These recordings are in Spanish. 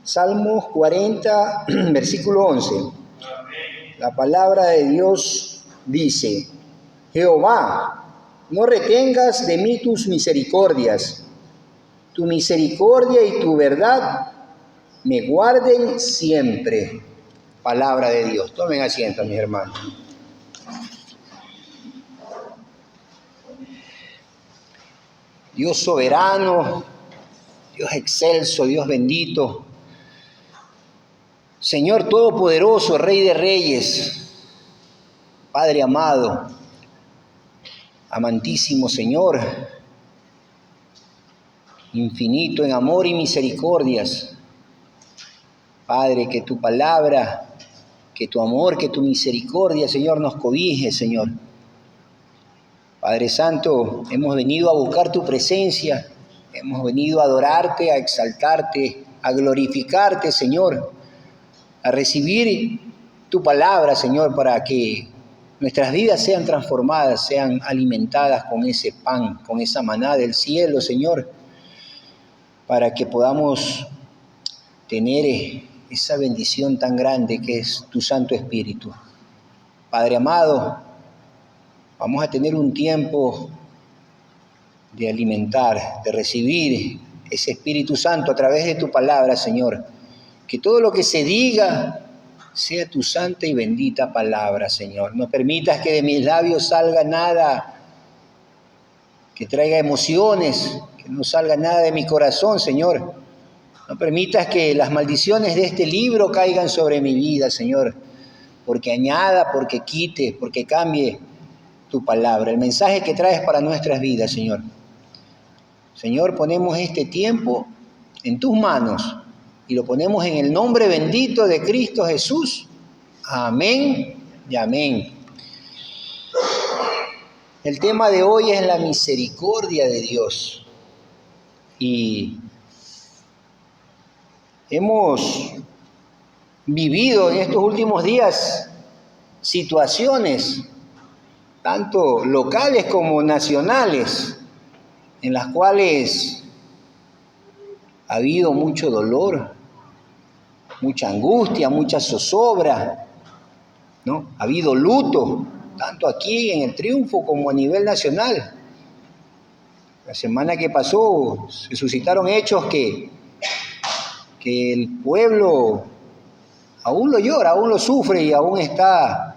Salmos 40, versículo 11. La palabra de Dios dice: Jehová, no retengas de mí tus misericordias. Tu misericordia y tu verdad me guarden siempre. Palabra de Dios. Tomen asiento, mis hermanos. Dios soberano, Dios excelso, Dios bendito, Señor todopoderoso, Rey de reyes, Padre amado, amantísimo Señor, infinito en amor y misericordias. Padre, que tu palabra, que tu amor, que tu misericordia, Señor, nos cobije, Señor. Padre Santo, hemos venido a buscar tu presencia, hemos venido a adorarte, a exaltarte, a glorificarte, Señor, a recibir tu palabra, Señor, para que nuestras vidas sean transformadas, sean alimentadas con ese pan, con esa maná del cielo, Señor, para que podamos tener esa bendición tan grande que es tu Santo Espíritu. Padre amado, vamos a tener un tiempo de alimentar, de recibir ese Espíritu Santo a través de tu palabra, Señor. Que todo lo que se diga sea tu santa y bendita palabra, Señor. No permitas que de mis labios salga nada que traiga emociones, que no salga nada de mi corazón, Señor. No permitas que las maldiciones de este libro caigan sobre mi vida, Señor, porque añada, porque quite, porque cambie tu palabra, el mensaje que traes para nuestras vidas, Señor. Señor, ponemos este tiempo en tus manos y lo ponemos en el nombre bendito de Cristo Jesús. Amén y amén. El tema de hoy es la misericordia de Dios. Y hemos vivido en estos últimos días situaciones, tanto locales como nacionales, en las cuales ha habido mucho dolor, mucha angustia, mucha zozobra, ¿no? Ha habido luto, tanto aquí en el Triunfo como a nivel nacional. La semana que pasó se suscitaron hechos que el pueblo aún lo llora, aún lo sufre y aún está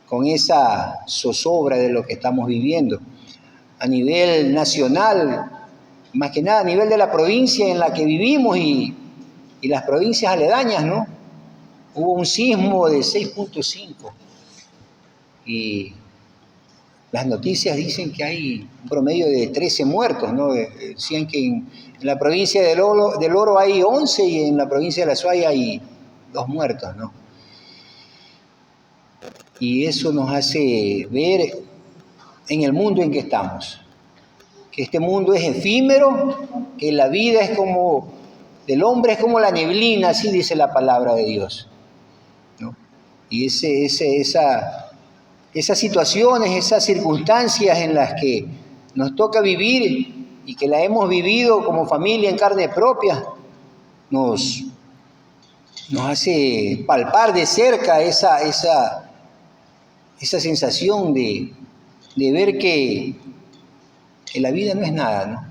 con esa zozobra de lo que estamos viviendo. A nivel nacional, más que nada a nivel de la provincia en la que vivimos y las provincias aledañas, ¿no? Hubo un sismo de 6.5 y las noticias dicen que hay un promedio de 13 muertos, ¿no? Decían que en la provincia del Oro hay 11 y en la provincia de La Suaya hay 2 muertos, ¿no? Y eso nos hace ver en el mundo en que estamos, que este mundo es efímero, que la vida es como, del hombre es como la neblina, así dice la palabra de Dios, ¿no? Y esas situaciones, esas circunstancias en las que nos toca vivir y que la hemos vivido como familia en carne propia, nos hace palpar de cerca esa sensación de ver que la vida no es nada, ¿no?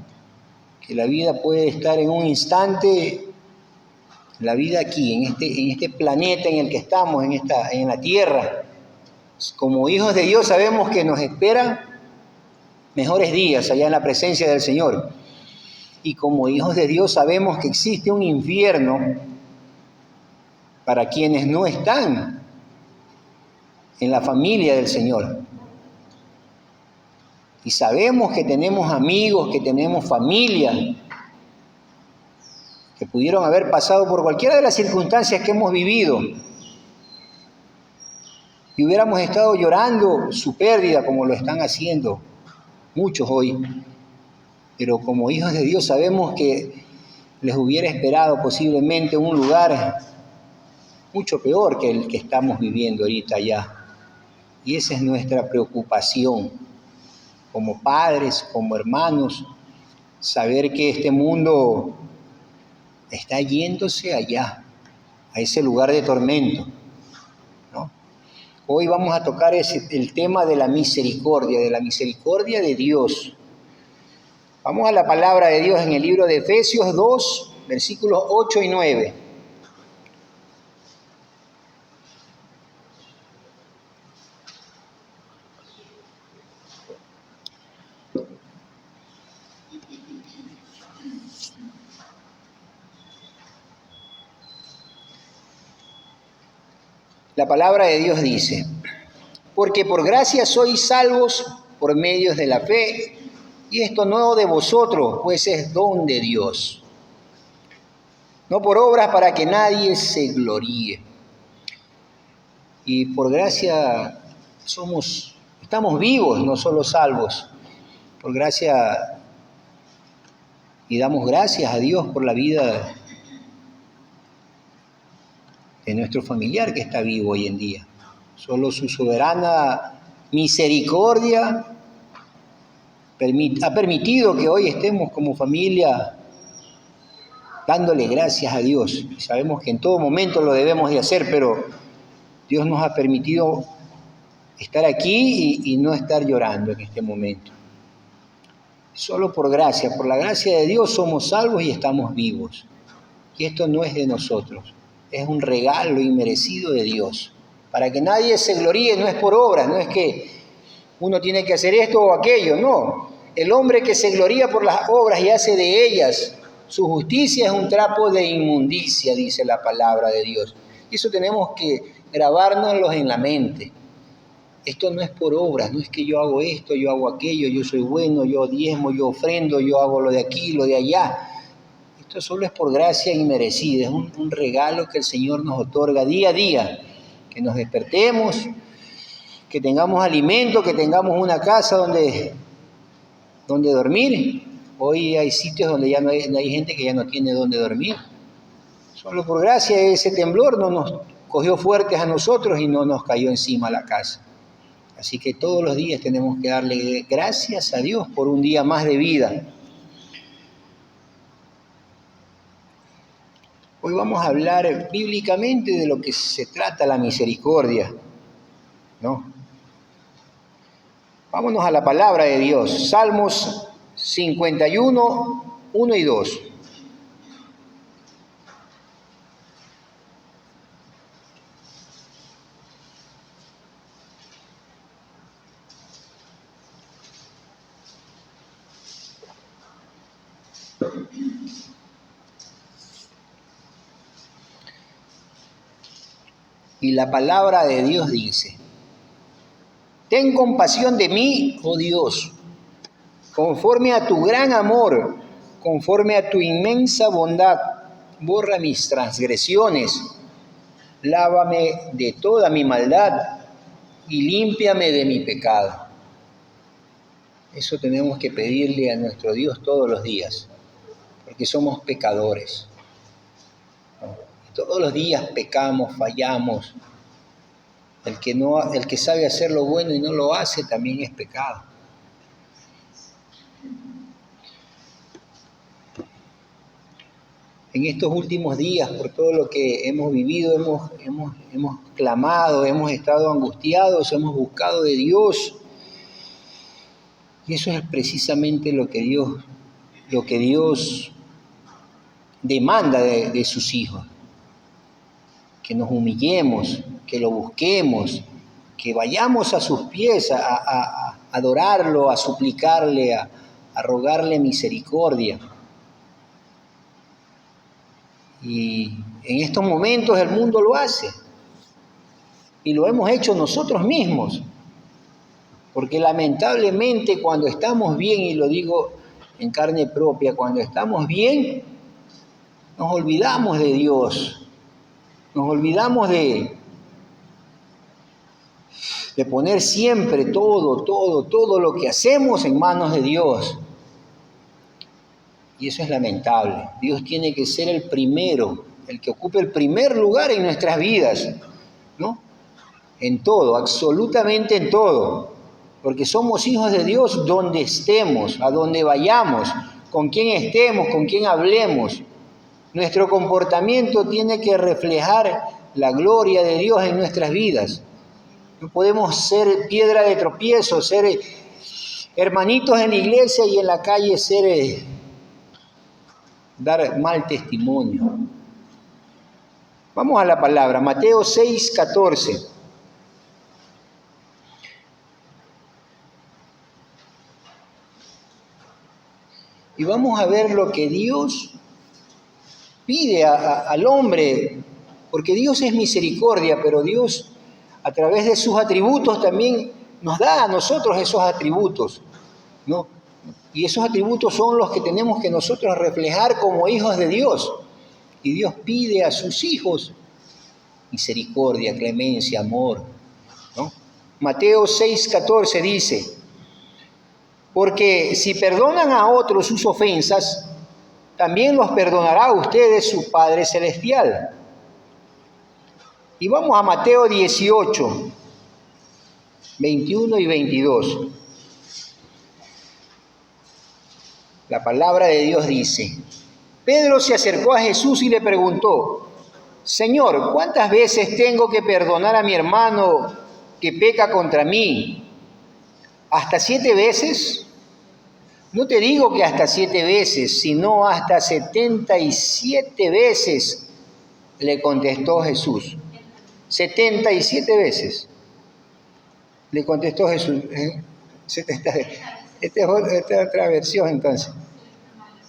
Que la vida puede estar en un instante, la vida aquí, en este planeta en el que estamos, en la tierra. Como hijos de Dios sabemos que nos esperan mejores días allá en la presencia del Señor. Y como hijos de Dios sabemos que existe un infierno para quienes no están en la familia del Señor. Y sabemos que tenemos amigos, que tenemos familia, que pudieron haber pasado por cualquiera de las circunstancias que hemos vivido. Y hubiéramos estado llorando su pérdida como lo están haciendo muchos hoy. Pero como hijos de Dios sabemos que les hubiera esperado posiblemente un lugar mucho peor que el que estamos viviendo ahorita allá. Y esa es nuestra preocupación como padres, como hermanos, saber que este mundo está yéndose allá, a ese lugar de tormento, ¿no? Hoy vamos a tocar el tema de la misericordia de Dios. Vamos a la palabra de Dios en el libro de Efesios 2, versículos 8 y 9. La palabra de Dios dice: porque por gracia sois salvos por medio de la fe, y esto no de vosotros, pues es don de Dios, no por obras para que nadie se gloríe. Y por gracia estamos vivos, no solo salvos. Por gracia, y damos gracias a Dios por la vida de nuestro familiar que está vivo hoy en día. Solo su soberana misericordia ha permitido que hoy estemos como familia dándole gracias a Dios. Y sabemos que en todo momento lo debemos de hacer, pero Dios nos ha permitido estar aquí y no estar llorando en este momento. Solo por gracia, por la gracia de Dios somos salvos y estamos vivos. Y esto no es de nosotros, es un regalo inmerecido de Dios. Para que nadie se gloríe, no es por obras, no es que uno tiene que hacer esto o aquello, no. El hombre que se gloría por las obras y hace de ellas su justicia es un trapo de inmundicia, dice la palabra de Dios. Y eso tenemos que grabárnoslo en la mente. Esto no es por obras, no es que yo hago esto, yo hago aquello, yo soy bueno, yo diezmo, yo ofrendo, yo hago lo de aquí, lo de allá. Esto solo es por gracia inmerecida, es un regalo que el Señor nos otorga día a día. Que nos despertemos, que tengamos alimento, que tengamos una casa donde dormir. Hoy hay sitios donde ya no hay gente que ya no tiene donde dormir. Solo por gracia ese temblor no nos cogió fuertes a nosotros y no nos cayó encima la casa. Así que todos los días tenemos que darle gracias a Dios por un día más de vida. Hoy vamos a hablar bíblicamente de lo que se trata la misericordia, ¿no? Vámonos a la palabra de Dios. Salmos 51, 1 y 2. Y la palabra de Dios dice: ten compasión de mí, oh Dios, conforme a tu gran amor, conforme a tu inmensa bondad, borra mis transgresiones, lávame de toda mi maldad y límpiame de mi pecado. Eso tenemos que pedirle a nuestro Dios todos los días, porque somos pecadores. Todos los días pecamos, fallamos. El que sabe hacer lo bueno y no lo hace también es pecado. En estos últimos días, por todo lo que hemos vivido, hemos clamado, hemos estado angustiados, hemos buscado de Dios. Y eso es precisamente lo que Dios demanda de sus hijos. Que nos humillemos, que lo busquemos, que vayamos a sus pies a adorarlo, a suplicarle, a rogarle misericordia. Y en estos momentos el mundo lo hace. Y lo hemos hecho nosotros mismos. Porque lamentablemente cuando estamos bien, y lo digo en carne propia, cuando estamos bien, nos olvidamos de Dios. Nos olvidamos de poner siempre todo lo que hacemos en manos de Dios. Y eso es lamentable. Dios tiene que ser el primero, el que ocupe el primer lugar en nuestras vidas, ¿no? En todo, absolutamente en todo. Porque somos hijos de Dios donde estemos, a donde vayamos, con quién estemos, con quién hablemos. Nuestro comportamiento tiene que reflejar la gloria de Dios en nuestras vidas. No podemos ser piedra de tropiezo, ser hermanitos en la iglesia y en la calle dar mal testimonio. Vamos a la palabra, Mateo 6:14. Y vamos a ver lo que Dios pide al hombre, porque Dios es misericordia, pero Dios a través de sus atributos también nos da a nosotros esos atributos, ¿no? Y esos atributos son los que tenemos que nosotros reflejar como hijos de Dios. Y Dios pide a sus hijos misericordia, clemencia, amor, ¿no? Mateo 6:14 dice, porque si perdonan a otros sus ofensas, también los perdonará a ustedes su Padre Celestial. Y vamos a Mateo 18, 21 y 22. La palabra de Dios dice, Pedro se acercó a Jesús y le preguntó, Señor, ¿cuántas veces tengo que perdonar a mi hermano que peca contra mí? ¿Hasta 7 veces? No te digo que hasta 7 veces, sino hasta 77 veces, le contestó Jesús. 77 veces, le contestó Jesús. Esta es otra versión entonces.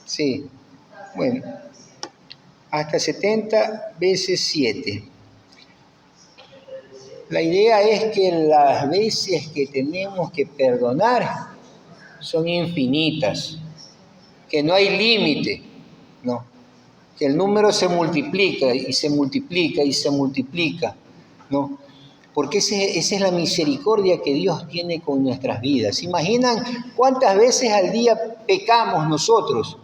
Sí, bueno, hasta 70 veces 7. La idea es que las veces que tenemos que perdonar son infinitas, que no hay límite, no, que el número se multiplica y se multiplica y se multiplica, ¿no? Porque esa es la misericordia que Dios tiene con nuestras vidas. ¿Imaginan cuántas veces al día pecamos nosotros?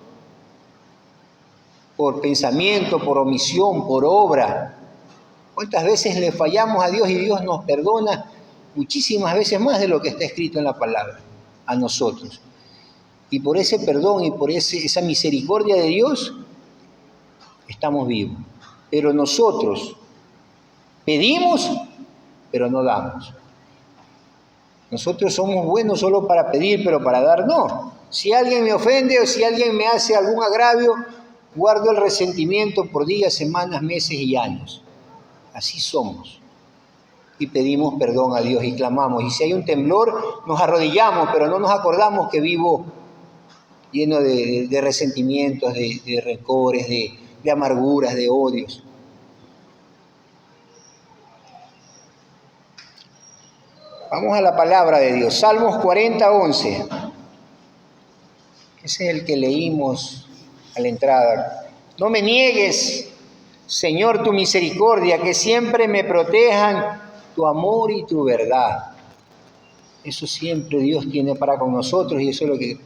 Por pensamiento, por omisión, por obra. ¿Cuántas veces le fallamos a Dios y Dios nos perdona muchísimas veces más de lo que está escrito en la palabra a nosotros? Y por ese perdón y por esa misericordia de Dios estamos vivos. Pero nosotros pedimos, pero no damos. Nosotros somos buenos solo para pedir, pero para dar no. Si alguien me ofende o si alguien me hace algún agravio, guardo el resentimiento por días, semanas, meses y años. Así somos. Y pedimos perdón a Dios y clamamos. Y si hay un temblor, nos arrodillamos, pero no nos acordamos que vivo lleno de resentimientos, de rencores, de amarguras, de odios. Vamos a la palabra de Dios. Salmos 40:11. Ese es el que leímos a la entrada. No me niegues, Señor, tu misericordia, que siempre me protejan tu amor y tu verdad. Eso siempre Dios tiene para con nosotros y eso es lo que...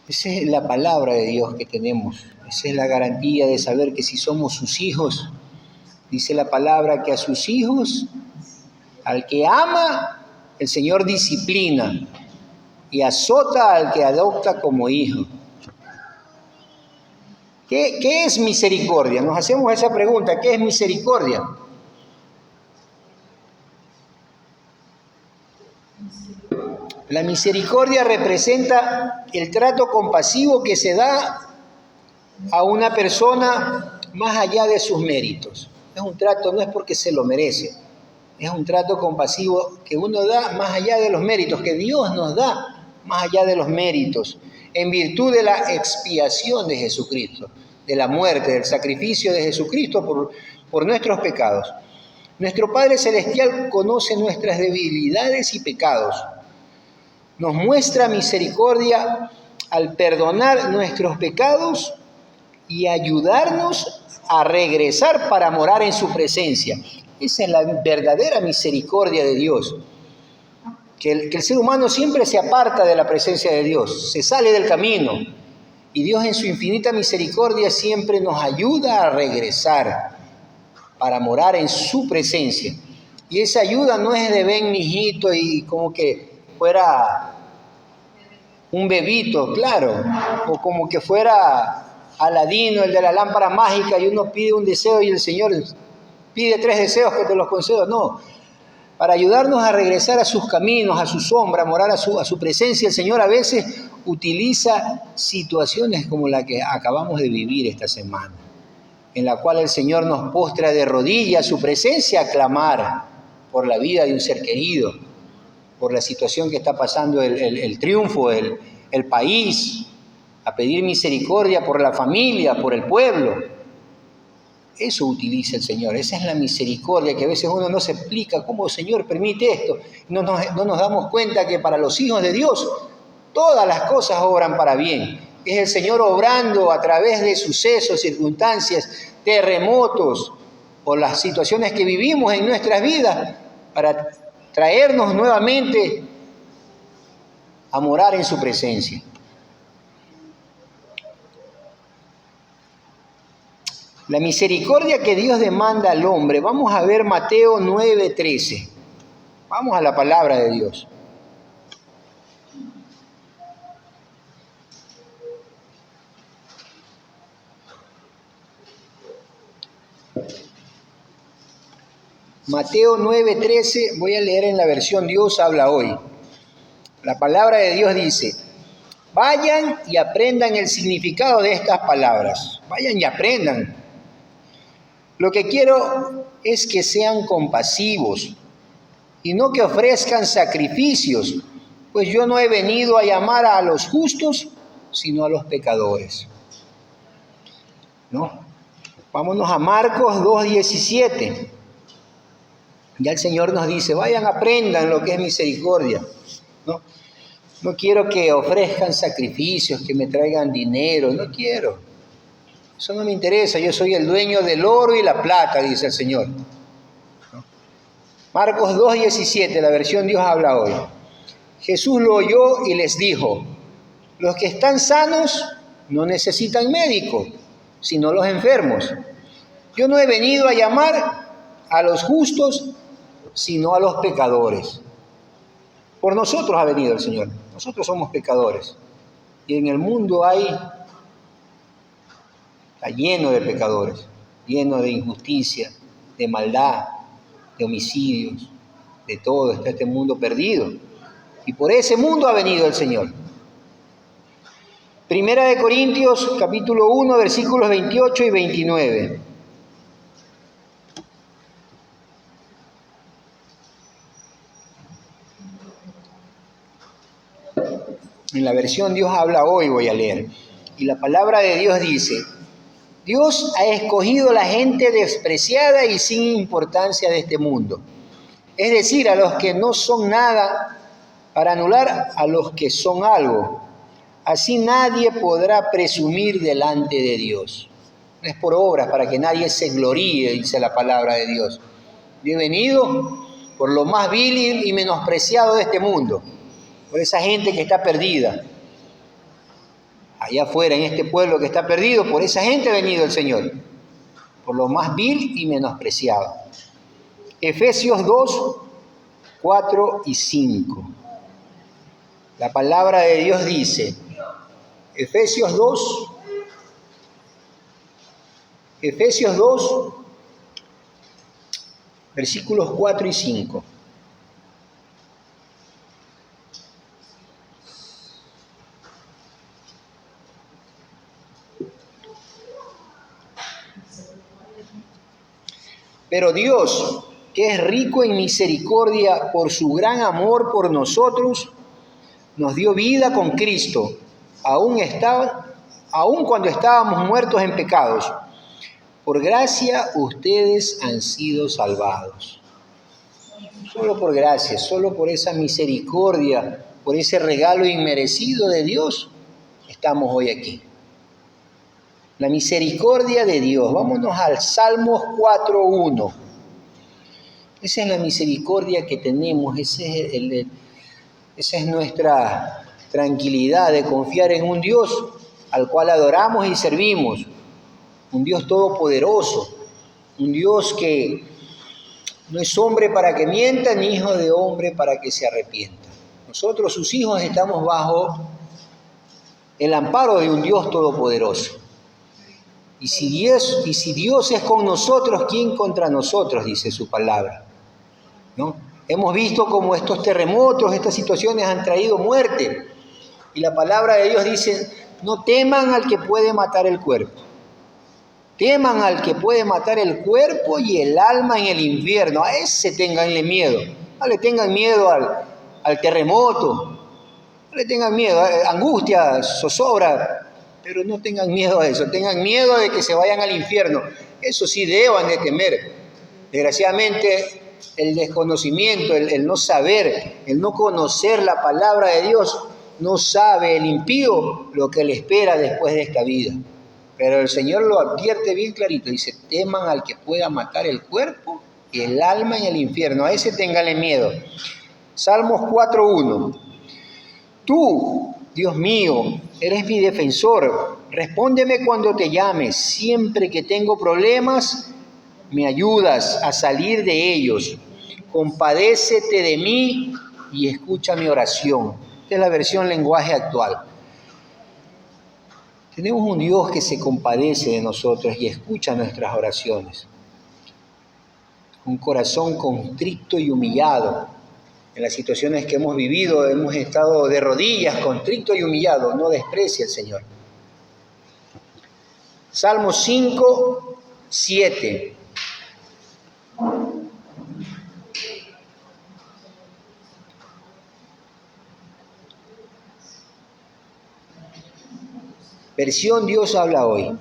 Esa es la palabra de Dios que tenemos. Esa es la garantía de saber que si somos sus hijos, dice la palabra que a sus hijos, al que ama, el Señor disciplina y azota al que adopta como hijo. ¿Qué es misericordia? Nos hacemos esa pregunta, ¿qué es misericordia? La misericordia representa el trato compasivo que se da a una persona más allá de sus méritos. Es un trato, no es porque se lo merece, es un trato compasivo que uno da más allá de los méritos, que Dios nos da más allá de los méritos, en virtud de la expiación de Jesucristo, de la muerte, del sacrificio de Jesucristo por nuestros pecados. Nuestro Padre Celestial conoce nuestras debilidades y pecados. Nos muestra misericordia al perdonar nuestros pecados y ayudarnos a regresar para morar en su presencia. Esa es la verdadera misericordia de Dios. Que el ser humano siempre se aparta de la presencia de Dios, se sale del camino. Y Dios en su infinita misericordia siempre nos ayuda a regresar para morar en su presencia. Y esa ayuda no es de ven, mijito, y como que fuera un bebito, claro, o como que fuera Aladino, el de la lámpara mágica, y uno pide un deseo y el Señor pide 3 deseos que te los concedo. No, para ayudarnos a regresar a sus caminos, a su sombra, a morar a su presencia, el Señor a veces utiliza situaciones como la que acabamos de vivir esta semana, en la cual el Señor nos postra de rodillas a su presencia a clamar por la vida de un ser querido, por la situación que está pasando el triunfo, el país, a pedir misericordia por la familia, por el pueblo. Eso utiliza el Señor, esa es la misericordia que a veces uno no se explica cómo el Señor permite esto. No nos damos cuenta que para los hijos de Dios todas las cosas obran para bien. Es el Señor obrando a través de sucesos, circunstancias, terremotos o las situaciones que vivimos en nuestras vidas para traernos nuevamente a morar en su presencia. La misericordia que Dios demanda al hombre. Vamos a ver Mateo 9:13. Vamos a la palabra de Dios. Mateo 9:13, voy a leer en la versión Dios habla hoy. La palabra de Dios dice: vayan y aprendan el significado de estas palabras. Vayan y aprendan. Lo que quiero es que sean compasivos y no que ofrezcan sacrificios, pues yo no he venido a llamar a los justos, sino a los pecadores. ¿No? Vámonos a Marcos 2:17. Ya el Señor nos dice, vayan, aprendan lo que es misericordia. No quiero que ofrezcan sacrificios, que me traigan dinero, no quiero. Eso no me interesa, yo soy el dueño del oro y la plata, dice el Señor. Marcos 2:17, la versión Dios habla hoy. Jesús lo oyó y les dijo, los que están sanos no necesitan médico, sino los enfermos. Yo no he venido a llamar a los justos, sino a los pecadores. Por nosotros ha venido el Señor. Nosotros somos pecadores. Y en el mundo está lleno de pecadores, lleno de injusticia, de maldad, de homicidios, de todo. Está este mundo perdido. Y por ese mundo ha venido el Señor. Primera de Corintios, capítulo 1, versículos 28 y 29. En la versión Dios habla hoy voy a leer. Y la palabra de Dios dice, Dios ha escogido a la gente despreciada y sin importancia de este mundo. Es decir, a los que no son nada, para anular a los que son algo. Así nadie podrá presumir delante de Dios. No es por obras, para que nadie se gloríe, dice la palabra de Dios. Yo he venido por lo más vil y menospreciado de este mundo. Por esa gente que está perdida. Allá afuera, en este pueblo que está perdido, por esa gente ha venido el Señor. Por lo más vil y menospreciado. Efesios 2, 4 y 5. La palabra de Dios dice, Efesios 2, versículos 4 y 5. Pero Dios, que es rico en misericordia por su gran amor por nosotros, nos dio vida con Cristo, aun cuando estábamos muertos en pecados. Por gracia ustedes han sido salvados. Solo por gracia, solo por esa misericordia, por ese regalo inmerecido de Dios, estamos hoy aquí. La misericordia de Dios. Vámonos al Salmos 4:1. Esa es la misericordia que tenemos, esa es nuestra tranquilidad de confiar en un Dios al cual adoramos y servimos. Un Dios todopoderoso, un Dios que no es hombre para que mienta, ni hijo de hombre para que se arrepienta. Nosotros, sus hijos, estamos bajo el amparo de un Dios todopoderoso. Y si Dios es con nosotros, ¿quién contra nosotros? Dice su palabra, ¿no? Hemos visto cómo estos terremotos, estas situaciones han traído muerte. Y la palabra de Dios dice, no teman al que puede matar el cuerpo. Teman al que puede matar el cuerpo y el alma en el infierno. A ese ténganle miedo. No le tengan miedo al terremoto. No le tengan miedo. Angustia, zozobra. Pero no tengan miedo a eso. Tengan miedo de que se vayan al infierno. Eso sí deban de temer. Desgraciadamente, el desconocimiento, el no saber, el no conocer la palabra de Dios, no sabe el impío lo que le espera después de esta vida. Pero el Señor lo advierte bien clarito, dice, teman al que pueda matar el cuerpo y el alma en el infierno, a ese ténganle miedo. Salmos 4:1. Tú, Dios mío, eres mi defensor, respóndeme cuando te llames, siempre que tengo problemas, me ayudas a salir de ellos. Compadécete de mí y escucha mi oración. Esta es la versión lenguaje actual. Tenemos un Dios que se compadece de nosotros y escucha nuestras oraciones. Un corazón contrito y humillado. En las situaciones que hemos vivido, hemos estado de rodillas, contrito y humillado. No desprecia al Señor. Salmo 5:7. Versión Dios habla hoy.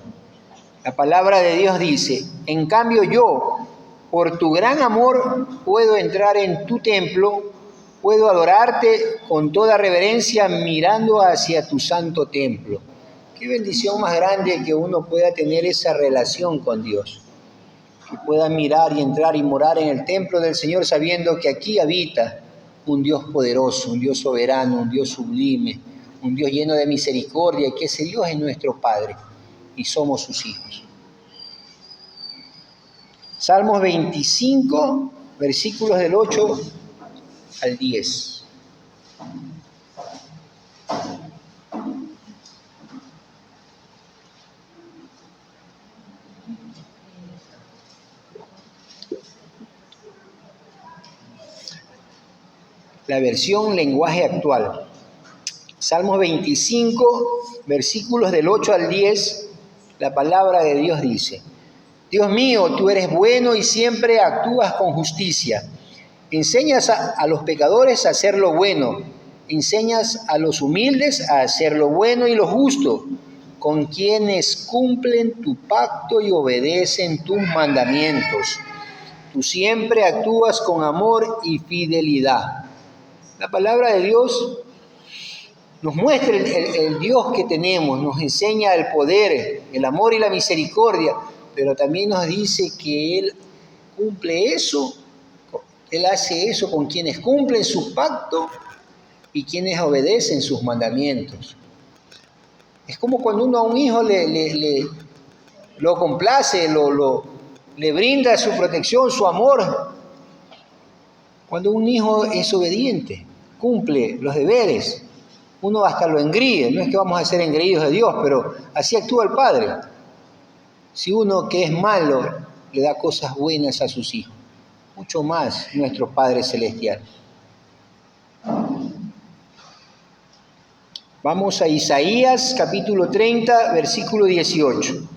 La palabra de Dios dice, en cambio yo, por tu gran amor, puedo entrar en tu templo, puedo adorarte con toda reverencia mirando hacia tu santo templo. Qué bendición más grande que uno pueda tener esa relación con Dios. Que pueda mirar y entrar y morar en el templo del Señor sabiendo que aquí habita un Dios poderoso, un Dios soberano, un Dios sublime, un Dios lleno de misericordia, y que ese Dios es nuestro Padre y somos sus hijos. Salmos 25, versículos del 8 al 10. La versión lenguaje actual. Salmos 25, versículos del 8 al 10, la palabra de Dios dice, Dios mío, tú eres bueno y siempre actúas con justicia. Enseñas a los pecadores a hacer lo bueno, enseñas a los humildes a hacer lo bueno y lo justo, con quienes cumplen tu pacto y obedecen tus mandamientos. Tú siempre actúas con amor y fidelidad. La palabra de Dios nos muestra el Dios que tenemos, nos enseña el poder, el amor y la misericordia, pero también nos dice que Él cumple eso, Él hace eso con quienes cumplen su pacto y quienes obedecen sus mandamientos. Es como cuando uno a un hijo lo complace, le brinda su protección, su amor. Cuando un hijo es obediente, cumple los deberes, uno hasta lo engríe. No es que vamos a ser engreídos de Dios, pero así actúa el Padre. Si uno que es malo le da cosas buenas a sus hijos, mucho más nuestro Padre Celestial. Vamos a Isaías capítulo 30, versículo 18.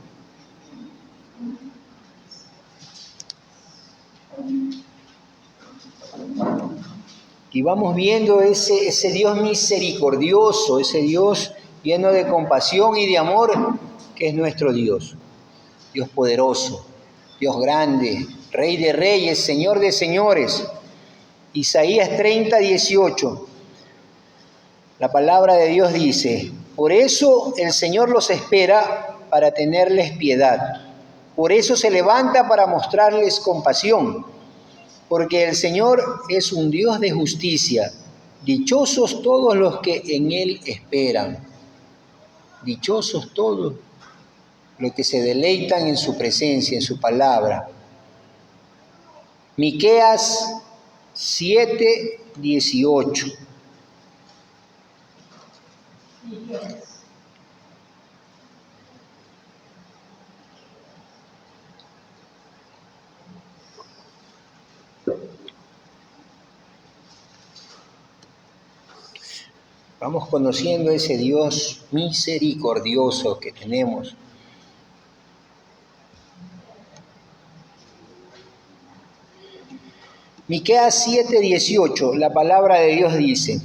Y vamos viendo ese Dios misericordioso, ese Dios lleno de compasión y de amor, que es nuestro Dios. Dios poderoso, Dios grande, Rey de reyes, Señor de señores. Isaías 30, 18. La palabra de Dios dice, por eso el Señor los espera para tenerles piedad. Por eso se levanta para mostrarles compasión. Porque el Señor es un Dios de justicia. Dichosos todos los que en Él esperan. Dichosos todos los que se deleitan en su presencia, en su palabra. Miqueas 7, 18. Vamos conociendo ese Dios misericordioso que tenemos. Miqueas 7:18, la palabra de Dios dice: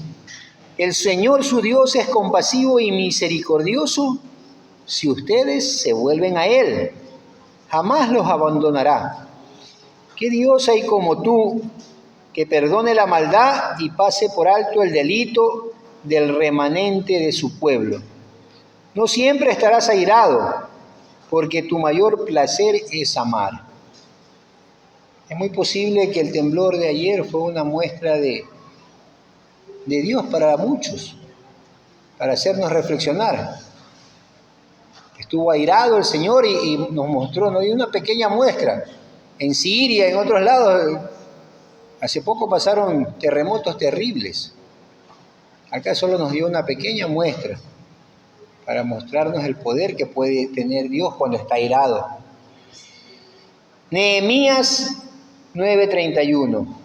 el Señor su Dios es compasivo y misericordioso si ustedes se vuelven a Él. Jamás los abandonará. ¿Qué Dios hay como tú que perdone la maldad y pase por alto el delito del remanente de su pueblo? No siempre estarás airado, porque tu mayor placer es amar. Es muy posible que el temblor de ayer fue una muestra de Dios para muchos, para hacernos reflexionar. Estuvo airado el Señor y nos mostró, nos dio una pequeña muestra. En Siria, en otros lados, hace poco pasaron terremotos terribles. Acá solo nos dio una pequeña muestra para mostrarnos el poder que puede tener Dios cuando está airado. Nehemías 9:31.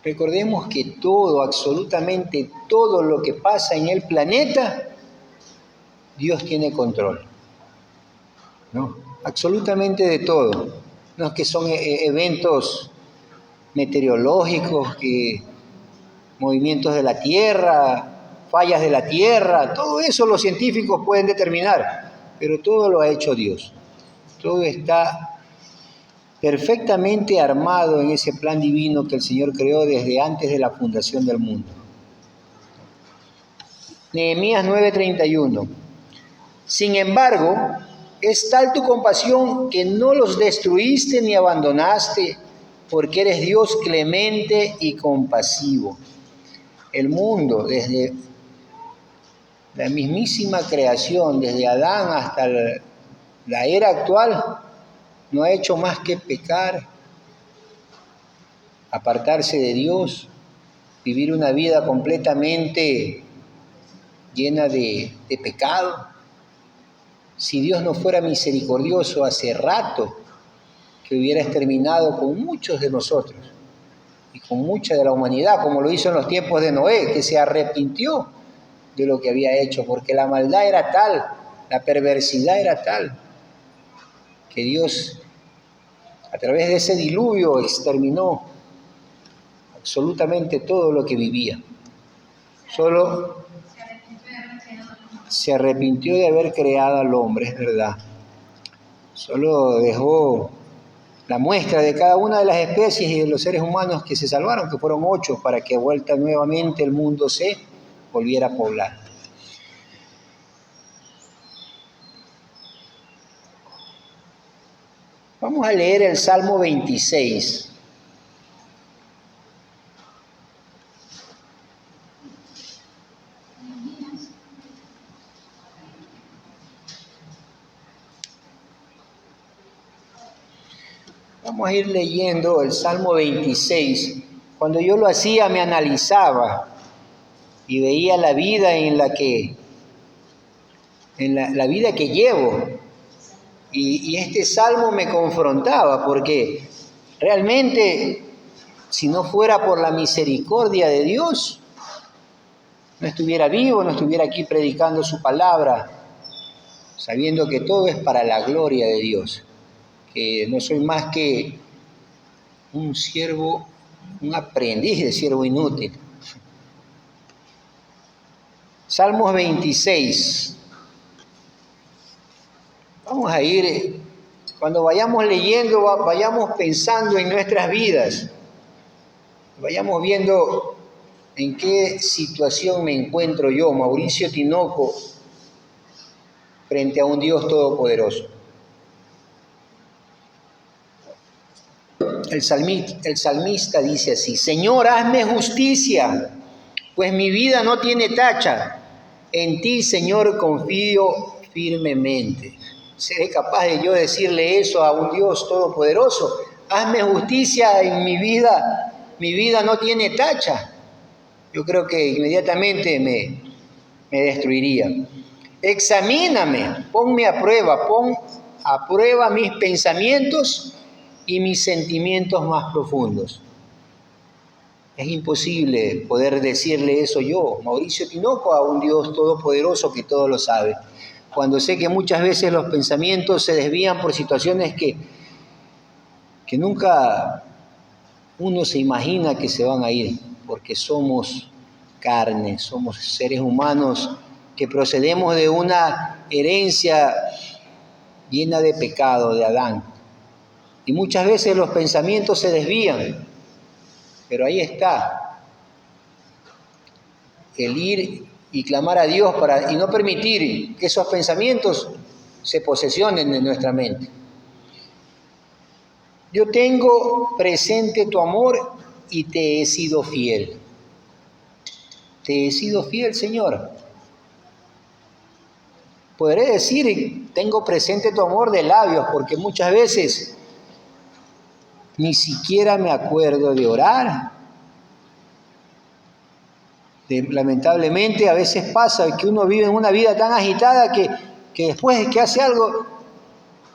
Recordemos que todo, absolutamente todo lo que pasa en el planeta, Dios tiene control. ¿No? Absolutamente de todo. No es que son eventos meteorológicos, movimientos de la Tierra, fallas de la Tierra, todo eso los científicos pueden determinar, pero todo lo ha hecho Dios. Todo está perfectamente armado en ese plan divino que el Señor creó desde antes de la fundación del mundo. Nehemías 9:31. Sin embargo, es tal tu compasión que no los destruiste ni abandonaste, porque eres Dios clemente y compasivo. El mundo, desde la mismísima creación, desde Adán hasta la era actual, no ha hecho más que pecar, apartarse de Dios, vivir una vida completamente llena de pecado. Si Dios no fuera misericordioso, hace rato que hubiera exterminado con muchos de nosotros y con mucha de la humanidad, como lo hizo en los tiempos de Noé, que se arrepintió de lo que había hecho, porque la maldad era tal, la perversidad era tal, que Dios, a través de ese diluvio, exterminó absolutamente todo lo que vivía. Solo se arrepintió de haber creado al hombre, es verdad. Solo dejó la muestra de cada una de las especies y de los seres humanos que se salvaron, que fueron 8, para que vuelta nuevamente el mundo se volviera a poblar. Vamos a leer el Salmo 26. Vamos a ir leyendo el Salmo 26. Cuando yo lo hacía me analizaba y veía la vida la vida que llevo. Y este salmo me confrontaba porque realmente, si no fuera por la misericordia de Dios, no estuviera vivo, no estuviera aquí predicando su palabra, sabiendo que todo es para la gloria de Dios, que no soy más que un siervo, un aprendiz de siervo inútil. Salmos 26. Vamos a ir, cuando vayamos leyendo, vayamos pensando en nuestras vidas, vayamos viendo en qué situación me encuentro yo, Mauricio Tinoco, frente a un Dios todopoderoso. El salmista dice así: Señor, hazme justicia, pues mi vida no tiene tacha. En ti, Señor, confío firmemente. ¿Seré capaz de yo decirle eso a un Dios todopoderoso? Hazme justicia en mi vida no tiene tacha. Yo creo que inmediatamente me destruiría. Examíname, ponme a prueba, pon aprueba mis pensamientos y mis sentimientos más profundos. Es imposible poder decirle eso yo, Mauricio Tinoco, a un Dios todopoderoso que todo lo sabe, cuando sé que muchas veces los pensamientos se desvían por situaciones que nunca uno se imagina que se van a ir, porque somos carne, somos seres humanos que procedemos de una herencia llena de pecado de Adán. Y muchas veces los pensamientos se desvían, pero ahí está el ir y clamar a Dios y no permitir que esos pensamientos se posesionen de nuestra mente. Yo tengo presente tu amor y te he sido fiel. Te he sido fiel, Señor. Podré decir, tengo presente tu amor de labios, porque muchas veces ni siquiera me acuerdo de orar. Lamentablemente a veces pasa que uno vive en una vida tan agitada que después de que hace algo,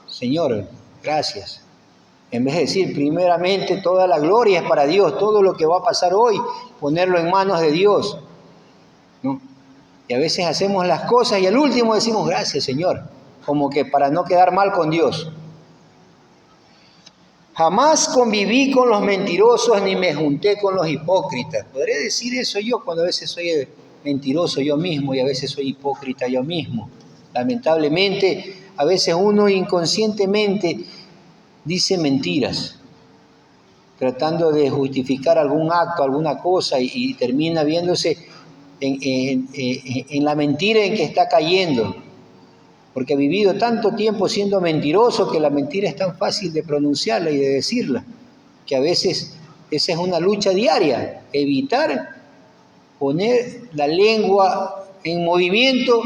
Señor, gracias. En vez de decir, primeramente, toda la gloria es para Dios, todo lo que va a pasar hoy, ponerlo en manos de Dios, ¿no? Y a veces hacemos las cosas y al último decimos, gracias, Señor, como que para no quedar mal con Dios. Jamás conviví con los mentirosos ni me junté con los hipócritas. Podré decir eso yo cuando a veces soy mentiroso yo mismo y a veces soy hipócrita yo mismo. Lamentablemente, a veces uno inconscientemente dice mentiras, tratando de justificar algún acto, alguna cosa, y termina viéndose en la mentira en que está cayendo, porque ha vivido tanto tiempo siendo mentiroso que la mentira es tan fácil de pronunciarla y de decirla, que a veces esa es una lucha diaria, evitar poner la lengua en movimiento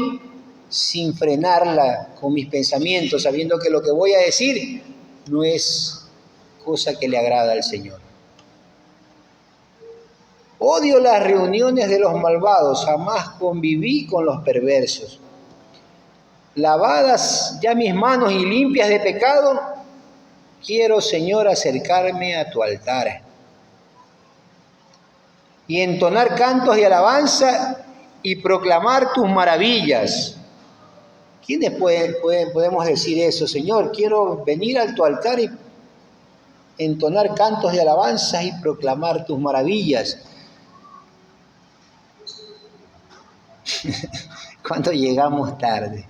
sin frenarla con mis pensamientos, sabiendo que lo que voy a decir no es cosa que le agrada al Señor. Odio las reuniones de los malvados, jamás conviví con los perversos. Lavadas ya mis manos y limpias de pecado, quiero, Señor, acercarme a tu altar y entonar cantos de alabanza y proclamar tus maravillas. ¿Quiénes podemos decir eso? Señor, quiero venir a tu altar y entonar cantos de alabanza y proclamar tus maravillas. Cuando llegamos tarde.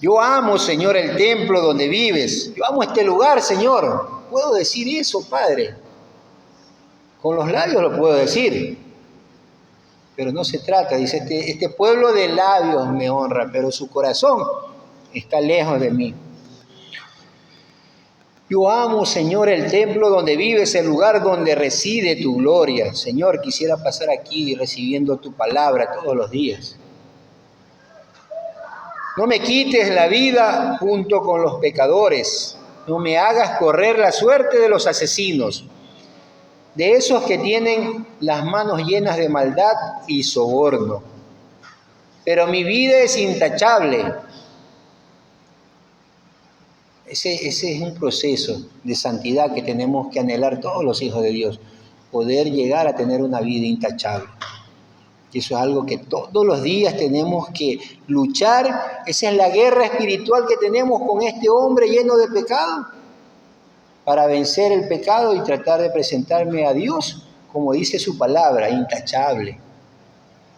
Yo amo, Señor, el templo donde vives. Yo amo este lugar, Señor. ¿Puedo decir eso, Padre? Con los labios lo puedo decir. Pero no se trata, dice, este pueblo de labios me honra, pero su corazón está lejos de mí. Yo amo, Señor, el templo donde vives, el lugar donde reside tu gloria. Señor, quisiera pasar aquí recibiendo tu palabra todos los días. No me quites la vida junto con los pecadores. No me hagas correr la suerte de los asesinos, de esos que tienen las manos llenas de maldad y soborno. Pero mi vida es intachable. Ese es un proceso de santidad que tenemos que anhelar todos los hijos de Dios, poder llegar a tener una vida intachable. Y eso es algo que todos los días tenemos que luchar. Esa es la guerra espiritual que tenemos con este hombre lleno de pecado, para vencer el pecado y tratar de presentarme a Dios, como dice su palabra, intachable.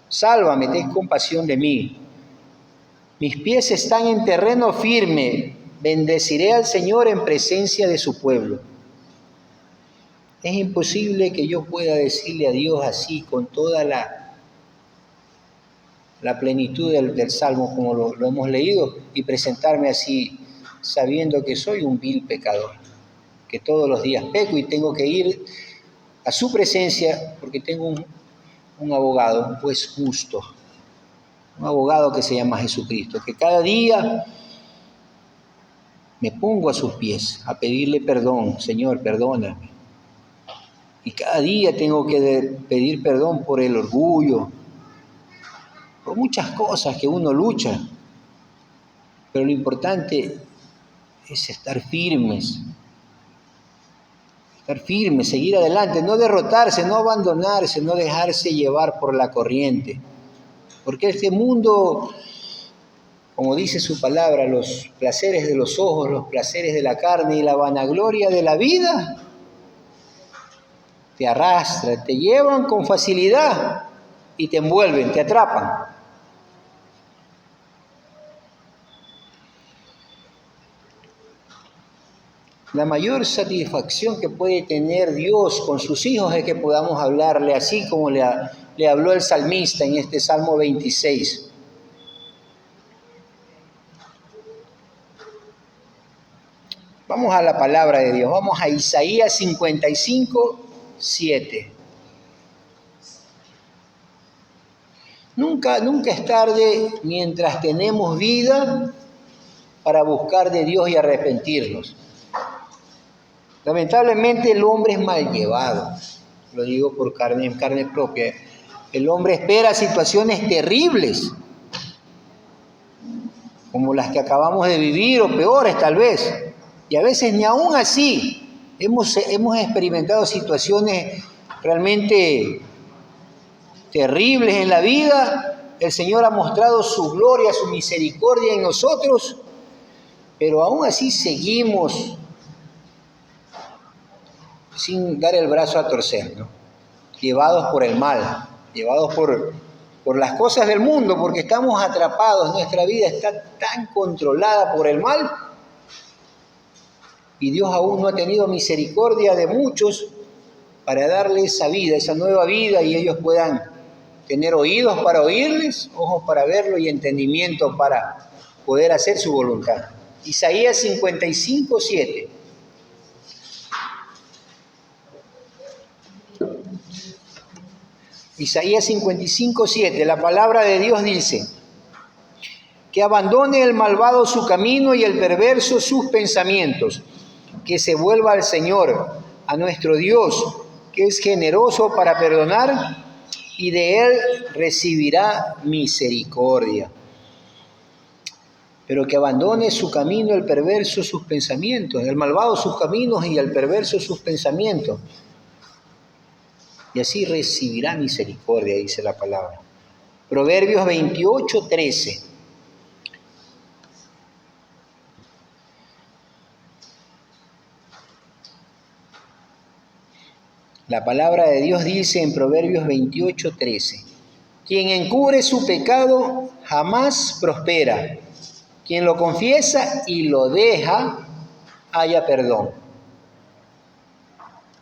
Sálvame, ten compasión de mí. Mis pies están en terreno firme. Bendeciré al Señor en presencia de su pueblo. Es imposible que yo pueda decirle a Dios así, con toda la plenitud del Salmo, como lo hemos leído, y presentarme así, sabiendo que soy un vil pecador, que todos los días peco y tengo que ir a su presencia, porque tengo un abogado, un juez justo, un abogado que se llama Jesucristo, que cada día me pongo a sus pies a pedirle perdón. Señor, perdóname. Y cada día tengo que pedir perdón por el orgullo, por muchas cosas que uno lucha, pero lo importante es estar firmes, seguir adelante, no derrotarse, no abandonarse, no dejarse llevar por la corriente. Porque este mundo, como dice su palabra, los placeres de los ojos, los placeres de la carne y la vanagloria de la vida, te arrastran, te llevan con facilidad y te envuelven, te atrapan. La mayor satisfacción que puede tener Dios con sus hijos es que podamos hablarle así como le habló el salmista en este Salmo 26. Vamos a la palabra de Dios, vamos a Isaías 55, 7. Nunca es tarde mientras tenemos vida para buscar de Dios y arrepentirnos. Lamentablemente el hombre es mal llevado, lo digo por carne propia. El hombre espera situaciones terribles, como las que acabamos de vivir o peores tal vez. Y a veces ni aún así hemos experimentado situaciones realmente terribles en la vida. El Señor ha mostrado su gloria, su misericordia en nosotros, pero aún así seguimos sin dar el brazo a torcer, ¿no? Llevados por el mal, llevados por las cosas del mundo, porque estamos atrapados, nuestra vida está tan controlada por el mal, y Dios aún no ha tenido misericordia de muchos para darle esa vida, esa nueva vida, y ellos puedan tener oídos para oírles, ojos para verlo y entendimiento para poder hacer su voluntad. Isaías 55, 7. Isaías 55, 7, la palabra de Dios dice: que abandone el malvado su camino y el perverso sus pensamientos, que se vuelva al Señor, a nuestro Dios, que es generoso para perdonar, y de Él recibirá misericordia. Pero que abandone su camino, el perverso sus pensamientos, el malvado sus caminos y el perverso sus pensamientos. Y así recibirá misericordia, dice la palabra. Proverbios 28, 13. La palabra de Dios dice en Proverbios 28, 13. Quien encubre su pecado jamás prospera. Quien lo confiesa y lo deja, halla perdón.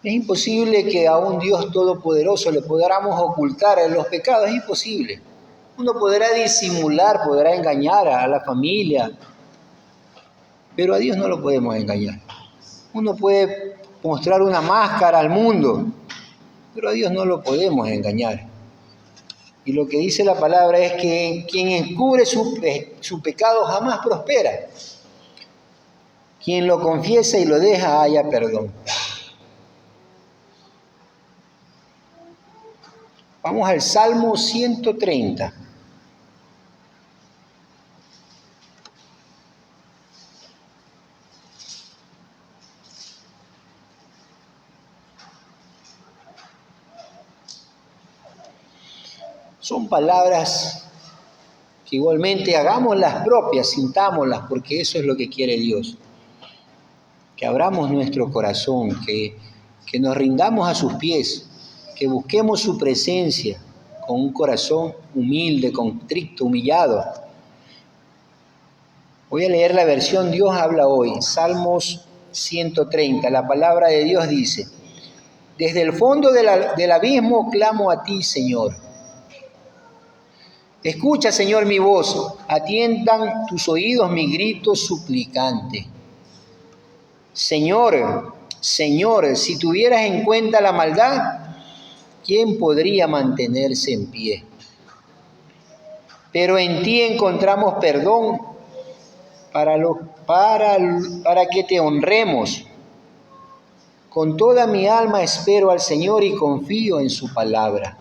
Es imposible que a un Dios todopoderoso le podamos ocultar los pecados, es imposible. Uno podrá disimular, podrá engañar a la familia, pero a Dios no lo podemos engañar. Uno puede mostrar una máscara al mundo, pero a Dios no lo podemos engañar. Y lo que dice la palabra es que quien encubre su pecado jamás prospera. Quien lo confiesa y lo deja, halla perdón. Vamos al Salmo 130. Son palabras que igualmente hagámoslas propias, sintámoslas, porque eso es lo que quiere Dios. Que abramos nuestro corazón, que nos rindamos a sus pies, que busquemos su presencia con un corazón humilde, contrito, humillado. Voy a leer la versión Dios habla hoy, Salmos 130. La palabra de Dios dice: desde el fondo del abismo clamo a ti, Señor. Escucha, Señor, mi voz, atiendan tus oídos mi grito suplicante. Señor, si tuvieras en cuenta la maldad, ¿quién podría mantenerse en pie? Pero en ti encontramos perdón para que te honremos. Con toda mi alma espero al Señor y confío en su palabra.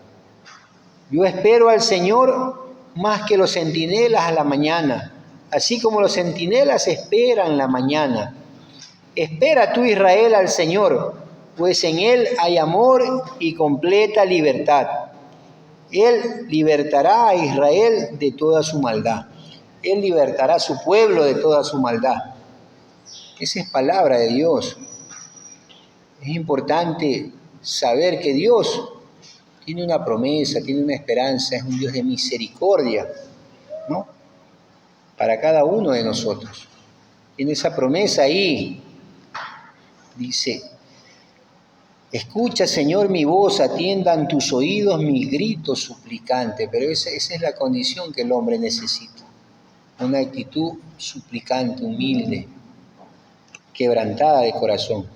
Yo espero al Señor más que los centinelas a la mañana, así como los centinelas esperan la mañana. Espera tú, Israel, al Señor, pues en Él hay amor y completa libertad. Él libertará a Israel de toda su maldad. Él libertará a su pueblo de toda su maldad. Esa es palabra de Dios. Es importante saber que Dios tiene una promesa, tiene una esperanza, es un Dios de misericordia, ¿no? Para cada uno de nosotros. Tiene esa promesa ahí. Dice: escucha, Señor, mi voz, atiendan tus oídos mis gritos suplicantes. Pero esa es la condición que el hombre necesita. Una actitud suplicante, humilde, quebrantada de corazón.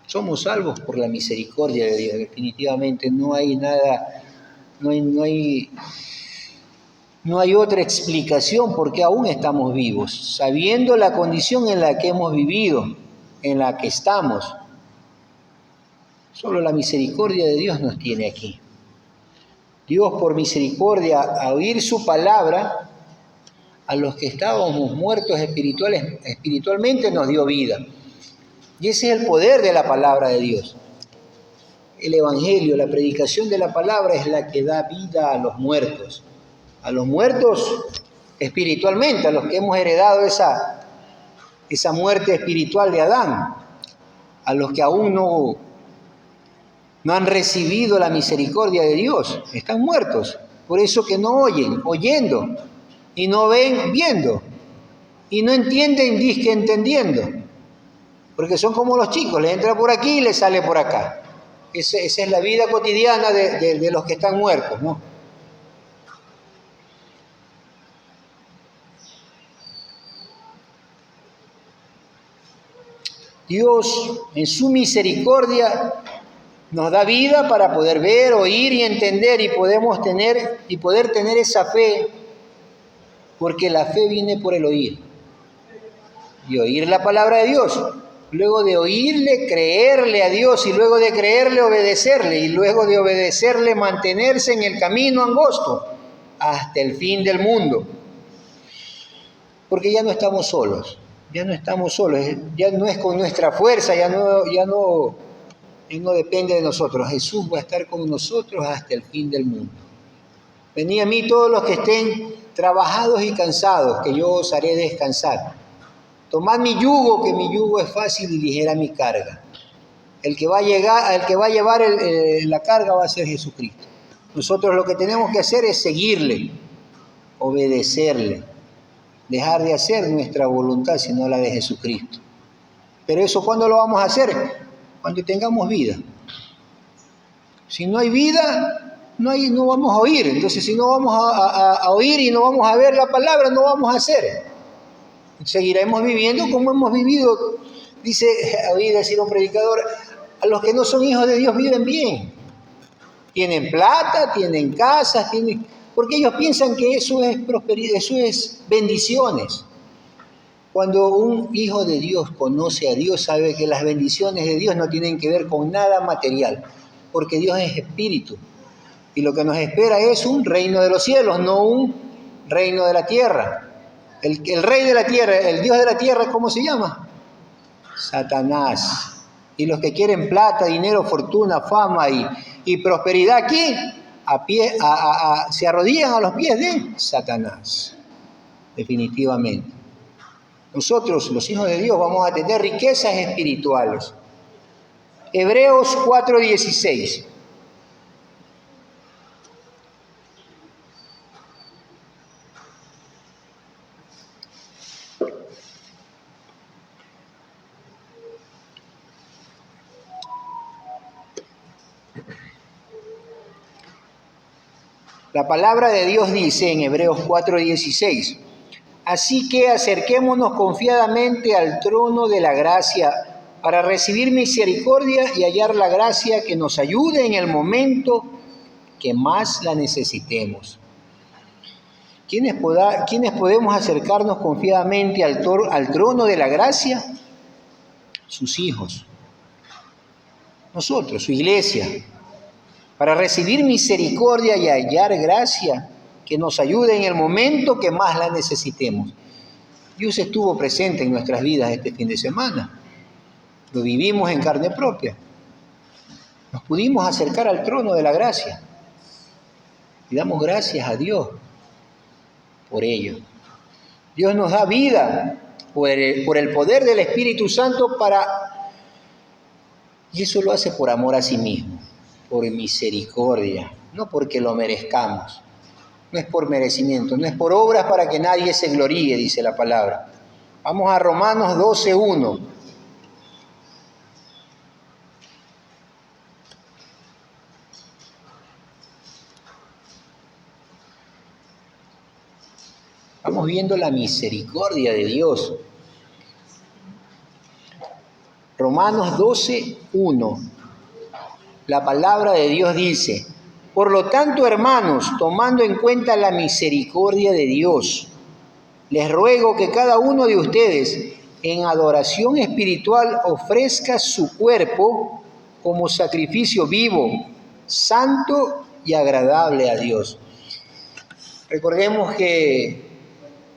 Somos salvos por la misericordia de Dios, definitivamente. No hay nada, no hay otra explicación porque aún estamos vivos, sabiendo la condición en la que hemos vivido, en la que estamos. Solo la misericordia de Dios nos tiene aquí. Dios, por misericordia, a oír su palabra, a los que estábamos muertos espiritualmente nos dio vida. Y ese es el poder de la palabra de Dios. El Evangelio, la predicación de la palabra es la que da vida a los muertos. A los muertos espiritualmente, a los que hemos heredado esa muerte espiritual de Adán. A los que aún no han recibido la misericordia de Dios. Están muertos. Por eso que no oyen, oyendo. Y no ven, viendo. Y no entienden, dizque entendiendo. Porque son como los chicos, les entra por aquí y les sale por acá. Esa es la vida cotidiana de los que están muertos, ¿no? Dios, en su misericordia, nos da vida para poder ver, oír y entender, y poder tener esa fe, porque la fe viene por el oír. Y oír la palabra de Dios. Luego de oírle, creerle a Dios, y luego de creerle, obedecerle, y luego de obedecerle, mantenerse en el camino angosto hasta el fin del mundo. Porque ya no estamos solos, ya no es con nuestra fuerza, ya no depende de nosotros. Jesús va a estar con nosotros hasta el fin del mundo. Venid a mí todos los que estén trabajados y cansados, que yo os haré descansar. Tomad mi yugo, que mi yugo es fácil y ligera mi carga. El que va a llevar la carga va a ser Jesucristo. Nosotros lo que tenemos que hacer es seguirle, obedecerle, dejar de hacer nuestra voluntad, sino la de Jesucristo. Pero eso, ¿cuándo lo vamos a hacer? Cuando tengamos vida. Si no hay vida, no vamos a oír. Entonces, si no vamos a oír y no vamos a ver la palabra, no vamos a hacer. Seguiremos viviendo como hemos vivido. Oí decir un predicador: a los que no son hijos de Dios viven bien. Tienen plata, tienen casas, porque ellos piensan que eso es prosperidad, eso es bendiciones. Cuando un hijo de Dios conoce a Dios, sabe que las bendiciones de Dios no tienen que ver con nada material, porque Dios es espíritu. Y lo que nos espera es un reino de los cielos, no un reino de la tierra. El rey de la tierra, el Dios de la tierra, ¿cómo se llama? Satanás. Y los que quieren plata, dinero, fortuna, fama y prosperidad aquí, se arrodillan a los pies de Satanás. Definitivamente. Nosotros, los hijos de Dios, vamos a tener riquezas espirituales. Hebreos 4:16. La palabra de Dios dice en Hebreos 4:16: así que acerquémonos confiadamente al trono de la gracia para recibir misericordia y hallar la gracia que nos ayude en el momento que más la necesitemos. ¿Quiénes podemos acercarnos confiadamente al trono de la gracia? Sus hijos. Nosotros, su iglesia. Para recibir misericordia y hallar gracia que nos ayude en el momento que más la necesitemos. Dios estuvo presente en nuestras vidas este fin de semana. Lo vivimos en carne propia. Nos pudimos acercar al trono de la gracia. Y damos gracias a Dios por ello. Dios nos da vida por el poder del Espíritu Santo y eso lo hace por amor a sí mismo, por misericordia, no porque lo merezcamos. No es por merecimiento, no es por obras para que nadie se gloríe, dice la palabra. Vamos a Romanos 12:1. Vamos viendo la misericordia de Dios. Romanos 12:1. La palabra de Dios dice: por lo tanto, hermanos, tomando en cuenta la misericordia de Dios, les ruego que cada uno de ustedes en adoración espiritual ofrezca su cuerpo como sacrificio vivo, santo y agradable a Dios. Recordemos que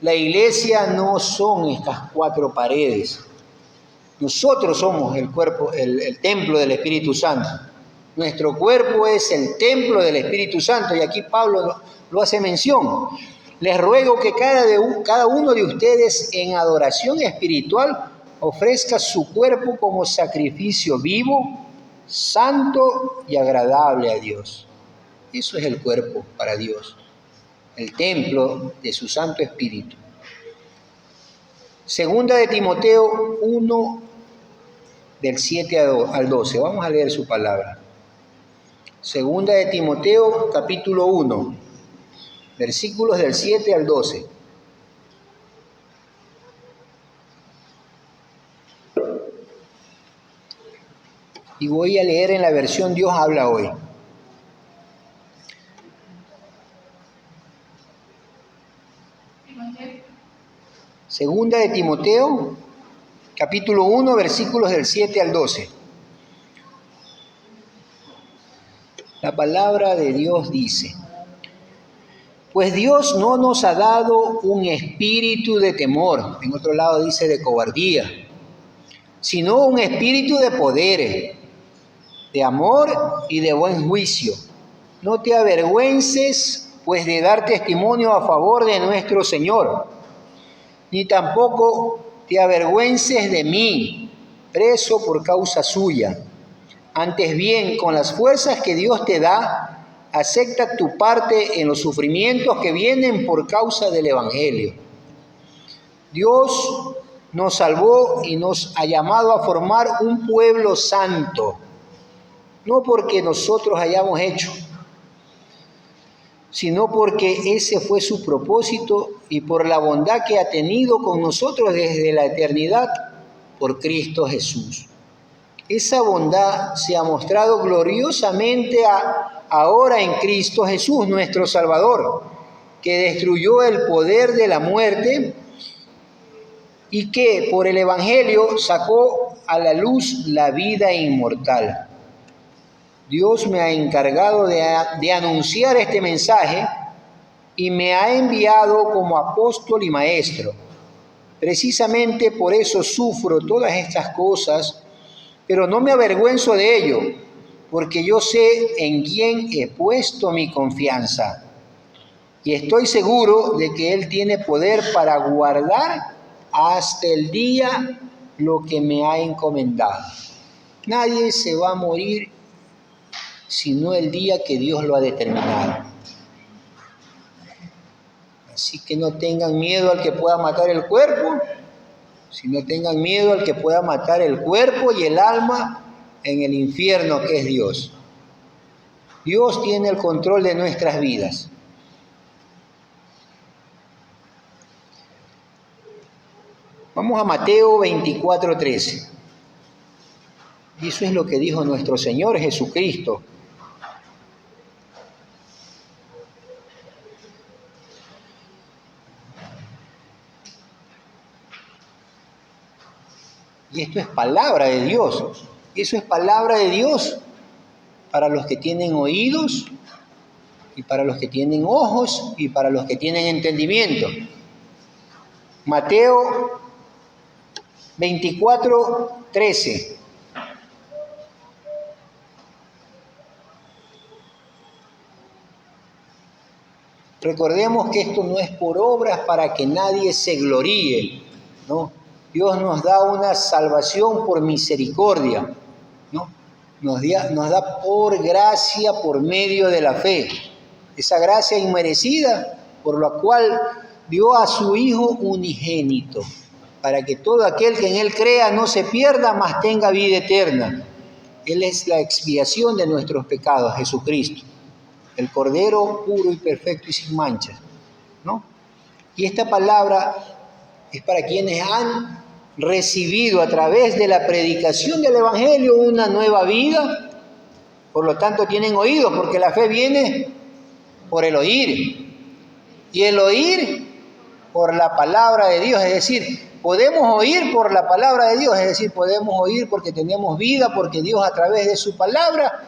la iglesia no son estas cuatro paredes. Nosotros somos el cuerpo, el templo del Espíritu Santo. Nuestro cuerpo es el templo del Espíritu Santo y aquí Pablo lo hace mención. Les ruego que cada uno de ustedes en adoración espiritual ofrezca su cuerpo como sacrificio vivo, santo y agradable a Dios. Eso es el cuerpo para Dios, el templo de su Santo Espíritu. Segunda de Timoteo 1, del 7 al 12. Vamos a leer su palabra. Segunda de Timoteo, capítulo 1, versículos del 7 al 12. Y voy a leer en la versión Dios habla hoy. Segunda de Timoteo, capítulo 1, versículos del 7 al 12. La palabra de Dios dice: pues Dios no nos ha dado un espíritu de temor, en otro lado dice de cobardía, sino un espíritu de poder, de amor y de buen juicio. No te avergüences, pues, de dar testimonio a favor de nuestro Señor, ni tampoco te avergüences de mí, preso por causa suya. Antes bien, con las fuerzas que Dios te da, acepta tu parte en los sufrimientos que vienen por causa del Evangelio. Dios nos salvó y nos ha llamado a formar un pueblo santo, no porque nosotros hayamos hecho, sino porque ese fue su propósito y por la bondad que ha tenido con nosotros desde la eternidad por Cristo Jesús. Esa bondad se ha mostrado gloriosamente ahora en Cristo Jesús, nuestro Salvador, que destruyó el poder de la muerte y que por el Evangelio sacó a la luz la vida inmortal. Dios me ha encargado de anunciar este mensaje y me ha enviado como apóstol y maestro. Precisamente por eso sufro todas estas cosas, pero no me avergüenzo de ello, porque yo sé en quién he puesto mi confianza. Y estoy seguro de que Él tiene poder para guardar hasta el día lo que me ha encomendado. Nadie se va a morir sino el día que Dios lo ha determinado. Así que no tengan miedo al que pueda matar el cuerpo, sino tengan miedo al que pueda matar el cuerpo y el alma en el infierno que es Dios. Dios tiene el control de nuestras vidas. Vamos a Mateo 24:13. Y eso es lo que dijo nuestro Señor Jesucristo. Y esto es palabra de Dios. Eso es palabra de Dios para los que tienen oídos, y para los que tienen ojos y para los que tienen entendimiento. Mateo 24:13. Recordemos que esto no es por obras para que nadie se gloríe, ¿no? Dios nos da una salvación por misericordia, ¿no? Nos da por gracia por medio de la fe. Esa gracia inmerecida por la cual dio a su Hijo unigénito, para que todo aquel que en Él crea no se pierda, mas tenga vida eterna. Él es la expiación de nuestros pecados, Jesucristo, el Cordero puro y perfecto y sin mancha, ¿no? Y esta palabra es para quienes han recibido a través de la predicación del Evangelio una nueva vida. Por lo tanto tienen oídos, porque la fe viene por el oír, y el oír por la palabra de Dios. Es decir, podemos oír por la palabra de Dios, es decir, podemos oír porque tenemos vida, porque Dios a través de su palabra,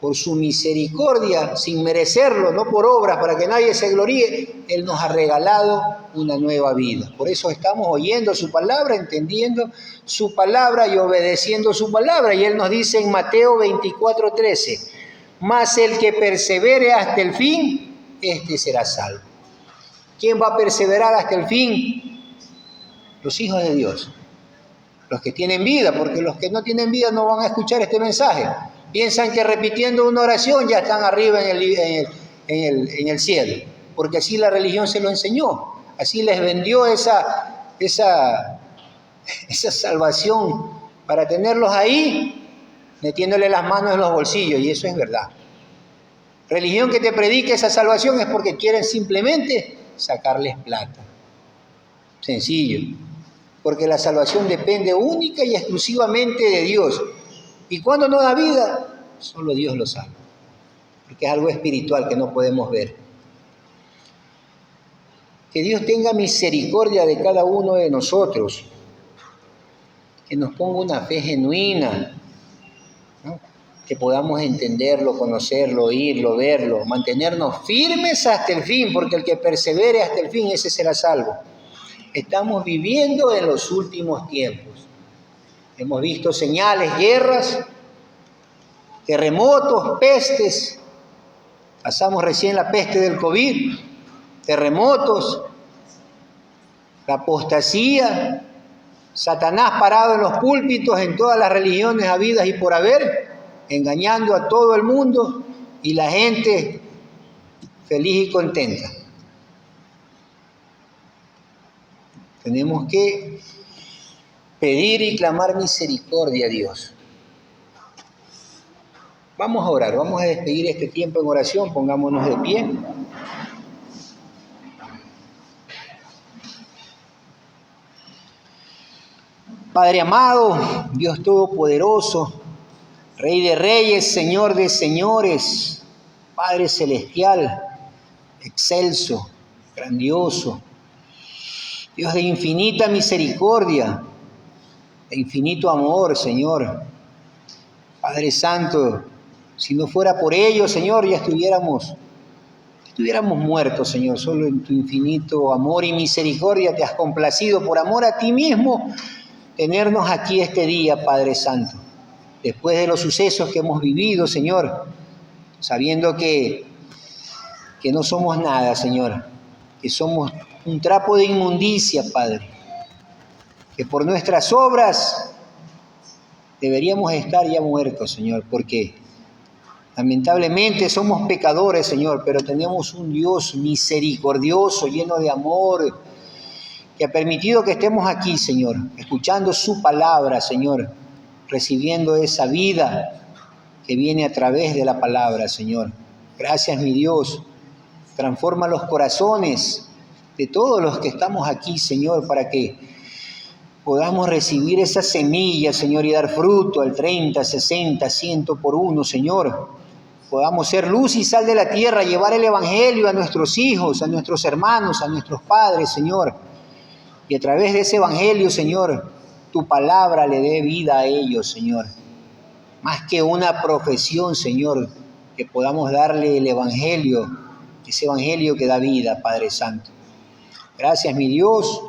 por su misericordia, sin merecerlo, no por obras, para que nadie se gloríe, Él nos ha regalado una nueva vida. Por eso estamos oyendo su palabra, entendiendo su palabra y obedeciendo su palabra. Y Él nos dice en Mateo 24:13, mas el que persevere hasta el fin, este será salvo. ¿Quién va a perseverar hasta el fin? Los hijos de Dios, los que tienen vida, porque los que no tienen vida no van a escuchar este mensaje. Piensan que repitiendo una oración ya están arriba en el cielo, porque así la religión se lo enseñó, así les vendió esa salvación para tenerlos ahí, metiéndole las manos en los bolsillos, y eso es verdad. Religión que te predica esa salvación es porque quieren simplemente sacarles plata. Sencillo, porque la salvación depende única y exclusivamente de Dios. Y cuando no da vida, solo Dios lo sabe, porque es algo espiritual que no podemos ver. Que Dios tenga misericordia de cada uno de nosotros, que nos ponga una fe genuina, ¿no? Que podamos entenderlo, conocerlo, oírlo, verlo, mantenernos firmes hasta el fin, porque el que persevere hasta el fin, ese será salvo. Estamos viviendo en los últimos tiempos. Hemos visto señales, guerras, terremotos, pestes. Pasamos recién la peste del COVID, terremotos, la apostasía, Satanás parado en los púlpitos en todas las religiones habidas y por haber, engañando a todo el mundo y la gente feliz y contenta. Tenemos que pedir y clamar misericordia a Dios. Vamos a orar, vamos a despedir este tiempo en oración, pongámonos de pie. Padre amado, Dios Todopoderoso, Rey de Reyes, Señor de Señores, Padre Celestial, excelso, grandioso, Dios de infinita misericordia, de infinito amor, Señor. Padre Santo, si no fuera por ello, Señor, ya estuviéramos muertos, Señor. Solo en tu infinito amor y misericordia te has complacido, por amor a ti mismo, tenernos aquí este día, Padre Santo. Después de los sucesos que hemos vivido, Señor, sabiendo que no somos nada, Señor, que somos un trapo de inmundicia, Padre, que por nuestras obras deberíamos estar ya muertos, Señor, porque lamentablemente somos pecadores, Señor, pero tenemos un Dios misericordioso, lleno de amor, que ha permitido que estemos aquí, Señor, escuchando su palabra, Señor, recibiendo esa vida que viene a través de la palabra, Señor. Gracias, mi Dios. Transforma los corazones de todos los que estamos aquí, Señor, para que podamos recibir esa semilla, Señor, y dar fruto al 30, 60, 100 por uno, Señor. Podamos ser luz y sal de la tierra, llevar el Evangelio a nuestros hijos, a nuestros hermanos, a nuestros padres, Señor. Y a través de ese Evangelio, Señor, tu palabra le dé vida a ellos, Señor. Más que una profesión, Señor, que podamos darle el Evangelio, ese Evangelio que da vida, Padre Santo. Gracias, mi Dios,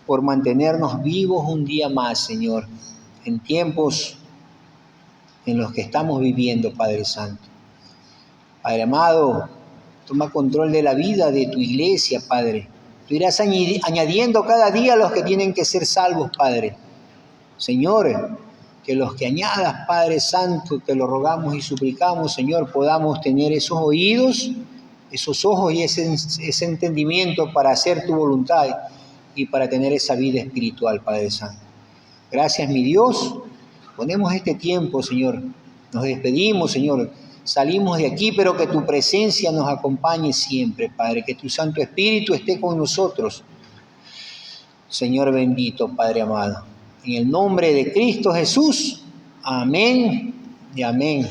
por mantenernos vivos un día más, Señor, en tiempos en los que estamos viviendo, Padre Santo. Padre amado, toma control de la vida de tu iglesia, Padre. Tú irás añadiendo cada día a los que tienen que ser salvos, Padre. Señor, que los que añadas, Padre Santo, te lo rogamos y suplicamos, Señor, podamos tener esos oídos, esos ojos y ese entendimiento para hacer tu voluntad y para tener esa vida espiritual, Padre Santo. Gracias, mi Dios. Ponemos este tiempo, Señor. Nos despedimos, Señor. Salimos de aquí, pero que tu presencia nos acompañe siempre, Padre. Que tu Santo Espíritu esté con nosotros. Señor bendito, Padre amado. En el nombre de Cristo Jesús. Amén y amén.